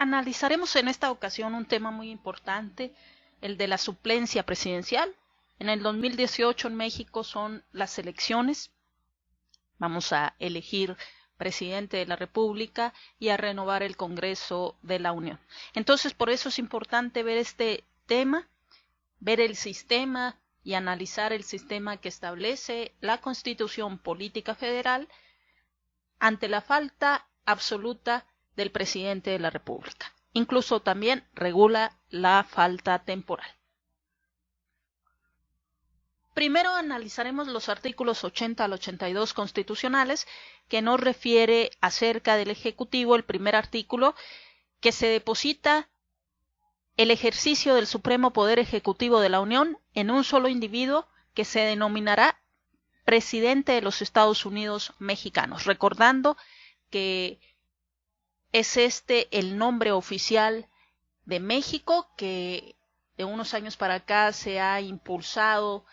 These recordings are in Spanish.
Analizaremos en esta ocasión un tema muy importante, el de la suplencia presidencial. En el 2018 en México son las elecciones. Vamos a elegir presidente de la República y a renovar el Congreso de la Unión. Entonces, por eso es importante ver este tema, ver el sistema y analizar el sistema que establece la Constitución Política Federal ante la falta absoluta del presidente de la República. Incluso también regula la falta temporal. Primero analizaremos los artículos 80 al 82 constitucionales, que nos refiere acerca del Ejecutivo. El primer artículo, que se deposita el ejercicio del Supremo Poder Ejecutivo de la Unión en un solo individuo que se denominará presidente de los Estados Unidos mexicanos, recordando que es este el nombre oficial de México, que de unos años para acá se ha impulsado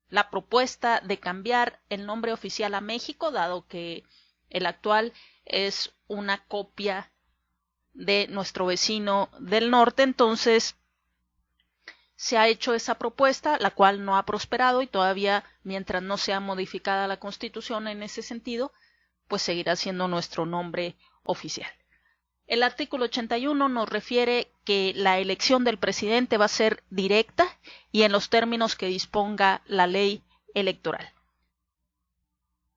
la propuesta de cambiar el nombre oficial a México, dado que el actual es una copia de nuestro vecino del norte. Entonces se ha hecho esa propuesta, la cual no ha prosperado, y todavía, mientras no sea modificada la Constitución en ese sentido, pues seguirá siendo nuestro nombre oficial. El artículo 81 nos refiere que la elección del presidente va a ser directa y en los términos que disponga la ley electoral.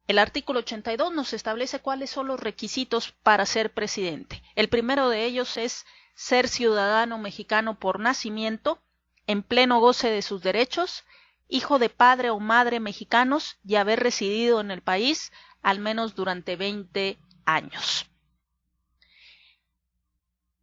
El artículo 82 nos establece cuáles son los requisitos para ser presidente. El primero de ellos es ser ciudadano mexicano por nacimiento, en pleno goce de sus derechos, hijo de padre o madre mexicanos y haber residido en el país al menos durante 20 años.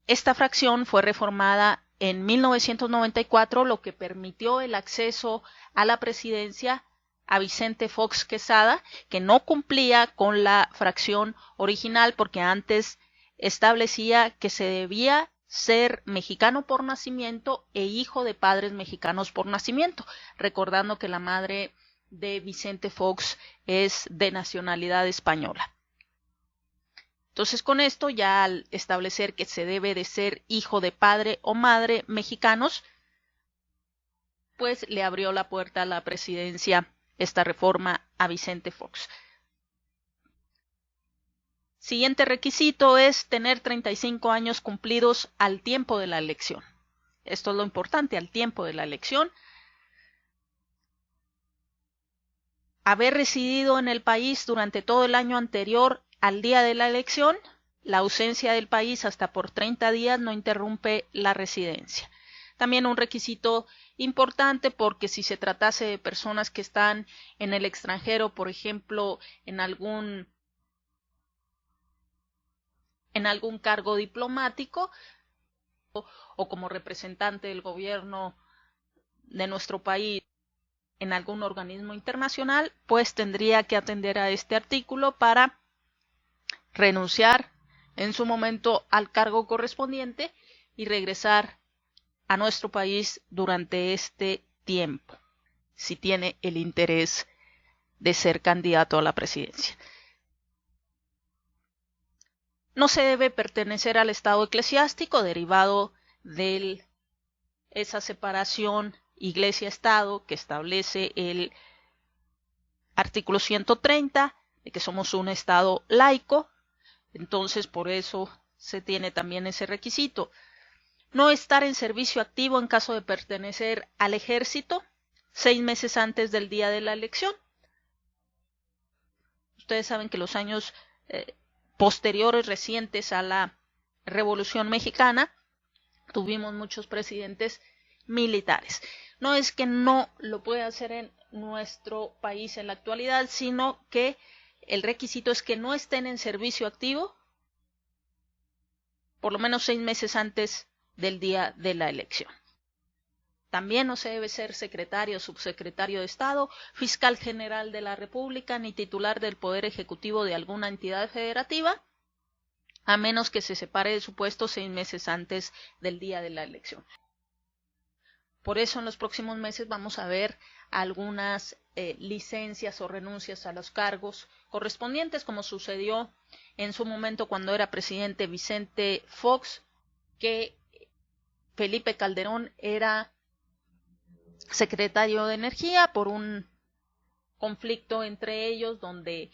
Esta fracción fue reformada en 1994, lo que permitió el acceso a la presidencia a Vicente Fox Quesada, que no cumplía con la fracción original porque antes establecía que se debía ser mexicano por nacimiento e hijo de padres mexicanos por nacimiento, recordando que la madre de Vicente Fox es de nacionalidad española. Entonces, con esto, ya al establecer que se debe de ser hijo de padre o madre mexicanos, pues le abrió la puerta a la presidencia esta reforma a Vicente Fox. Siguiente requisito es tener 35 años cumplidos al tiempo de la elección. Esto es lo importante, al tiempo de la elección. Haber residido en el país durante todo el año anterior al día de la elección. La ausencia del país hasta por 30 días no interrumpe la residencia. También un requisito importante, porque si se tratase de personas que están en el extranjero, por ejemplo, en algún cargo diplomático o como representante del gobierno de nuestro país en algún organismo internacional, pues tendría que atender a este artículo para renunciar en su momento al cargo correspondiente y regresar a nuestro país durante este tiempo, si tiene el interés de ser candidato a la presidencia. No se debe pertenecer al estado eclesiástico, derivado de esa separación Iglesia-Estado que establece el artículo 130, de que somos un estado laico. Entonces, por eso se tiene también ese requisito. No estar en servicio activo en caso de pertenecer al ejército 6 meses antes del día de la elección. Ustedes saben que los años posteriores, recientes a la Revolución Mexicana, tuvimos muchos presidentes militares. No es que no lo pueda hacer en nuestro país en la actualidad, sino que el requisito es que no estén en servicio activo por lo menos 6 meses antes del día de la elección. También no se debe ser secretario o subsecretario de Estado, fiscal general de la República, ni titular del Poder Ejecutivo de alguna entidad federativa, a menos que se separe de su puesto 6 meses antes del día de la elección. Por eso en los próximos meses vamos a ver algunas licencias o renuncias a los cargos correspondientes, como sucedió en su momento cuando era presidente Vicente Fox, que Felipe Calderón era secretario de Energía por un conflicto entre ellos donde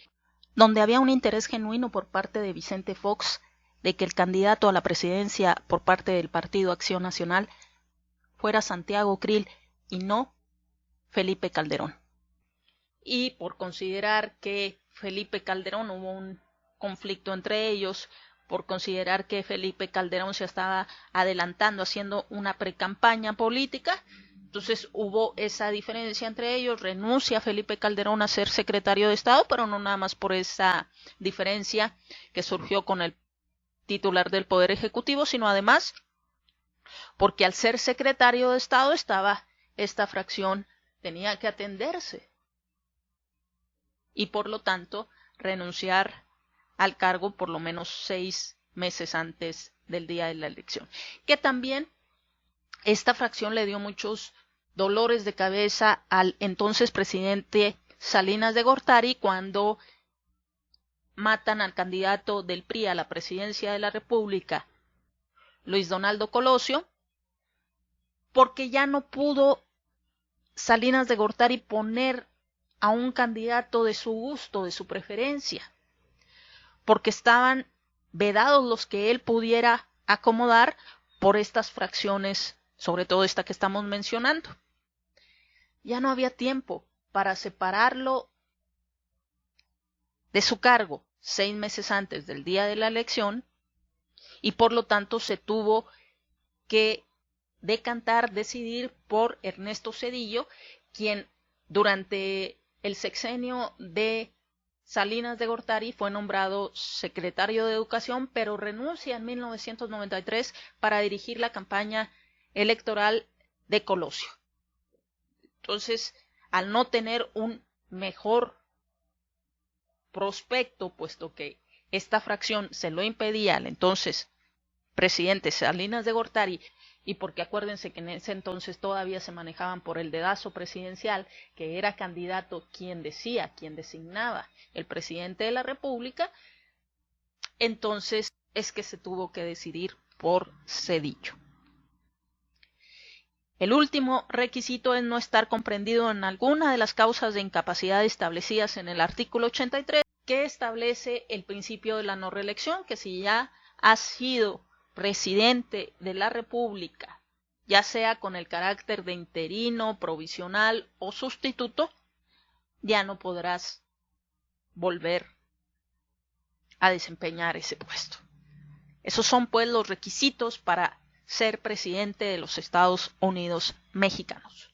había un interés genuino por parte de Vicente Fox de que el candidato a la presidencia por parte del Partido Acción Nacional fuera Santiago Creel y no Felipe Calderón. Y por considerar que Felipe Calderón, hubo un conflicto entre ellos, por considerar que Felipe Calderón se estaba adelantando haciendo una precampaña política, entonces hubo esa diferencia entre ellos, renuncia Felipe Calderón a ser secretario de Estado, pero no nada más por esa diferencia que surgió con el titular del Poder Ejecutivo, sino además porque al ser secretario de Estado estaba esta fracción, tenía que atenderse y por lo tanto renunciar al cargo por lo menos 6 meses antes del día de la elección. Que también esta fracción le dio muchos dolores de cabeza al entonces presidente Salinas de Gortari cuando matan al candidato del PRI a la presidencia de la República, Luis Donaldo Colosio, porque ya no pudo Salinas de Gortari poner a un candidato de su gusto, de su preferencia, porque estaban vedados los que él pudiera acomodar por estas fracciones, sobre todo esta que estamos mencionando. Ya no había tiempo para separarlo de su cargo 6 meses antes del día de la elección y por lo tanto se tuvo que decidir por Ernesto Zedillo, quien durante el sexenio de Salinas de Gortari fue nombrado secretario de Educación, pero renuncia en 1993 para dirigir la campaña electoral de Colosio. Entonces, al no tener un mejor prospecto, puesto que esta fracción se lo impedía al entonces presidente Salinas de Gortari, y porque acuérdense que en ese entonces todavía se manejaban por el dedazo presidencial, que era candidato quien designaba el presidente de la República, entonces es que se tuvo que decidir por Zedillo. El último requisito es no estar comprendido en alguna de las causas de incapacidad establecidas en el artículo 83, que establece el principio de la no reelección, que si ya has sido presidente de la República, ya sea con el carácter de interino, provisional o sustituto, ya no podrás volver a desempeñar ese puesto. Esos son pues los requisitos para ser presidente de los Estados Unidos mexicanos.